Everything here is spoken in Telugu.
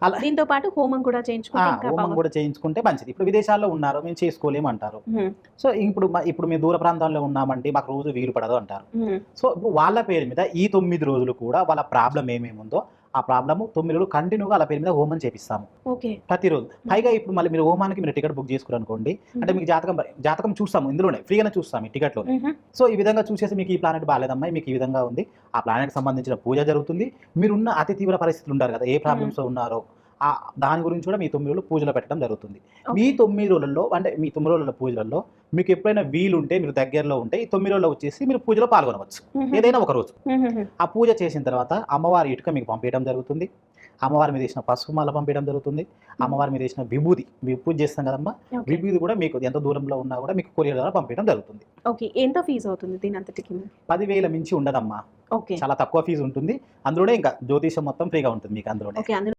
అలా దీంతో పాటు హోమం కూడా చేయించుకుంటే ఇంకా హోమం పవర్. కూడా చేయించుకుంటే మంచిది. ఇప్పుడు విదేశాల్లో ఉన్నారు, మేము చేసుకోలేము అంటారు. సో ఇప్పుడు మేము దూర ప్రాంతాల్లో ఉన్నామండి, మాకు రోజు వీలు పడదు అంటారు. సో ఇప్పుడు వాళ్ళ పేరు మీద ఈ 9 రోజులు కూడా వాళ్ళ ప్రాబ్లం ఏమేమి ఉందో ఆ ప్రాబ్లము 9 రోజులు కంటిన్యూగా వాళ్ళ పేరు మీద హోమం చేపిస్తాము ఓకే. ప్రతిరోజు. పైగా ఇప్పుడు మళ్ళీ మీరు హోమానికి మీరు టికెట్ బుక్ చేసుకున్నారనుకోండి, అంటే మీకు జాతకం చూస్తాము, ఇందులోనే ఫ్రీగానే చూస్తాము ఈ టికెట్లో. సో ఈ విధంగా చూసేసి మీకు ఈ ప్లానెట్ బాగాలేదమ్మా, మీకు ఈ విధంగా ఉంది, ఆ ప్లానెట్ సంబంధించిన పూజ జరుగుతుంది. మీరున్న అతి తీవ్ర పరిస్థితులు ఉంటారు కదా, ఏ ప్రాబ్లమ్స్ ఉన్నారో దాని గురించి కూడా మీ 9 రోజులు పూజలు పెట్టడం జరుగుతుంది. మీ 9 రోజులలో అంటే మీ 9 రోజుల పూజలలో మీకు ఎప్పుడైనా వీలుంటే, మీరు దగ్గరలో ఉంటే ఈ 9 రోజుల్లో వచ్చేసి మీరు పూజలో పాల్గొనవచ్చు, ఏదైనా ఒక రోజు. ఆ పూజ చేసిన తర్వాత అమ్మవారి ఇటుక మీకు పంపించడం జరుగుతుంది, అమ్మవారి మీద వేసిన పసుపు మాల పంపించడం జరుగుతుంది, అమ్మవారి మీద వేసిన విభూది, పూజ చేస్తాం కదమ్మా, విభూది కూడా మీకు ఎంత దూరంలో ఉన్నా కూడా మీకు కొరియర్ ద్వారా పంపించడం జరుగుతుంది. ఓకే. ఎంత ఫీజు అవుతుంది దీని అంతటికి? 10,000 మించి ఉండదమ్మా, ఓకే. చాలా తక్కువ ఫీజు ఉంటుంది. అందులోనే ఇంకా జ్యోతిషం మొత్తం ఫ్రీగా ఉంటుంది మీకు అందులోనే. ఓకే. అందులో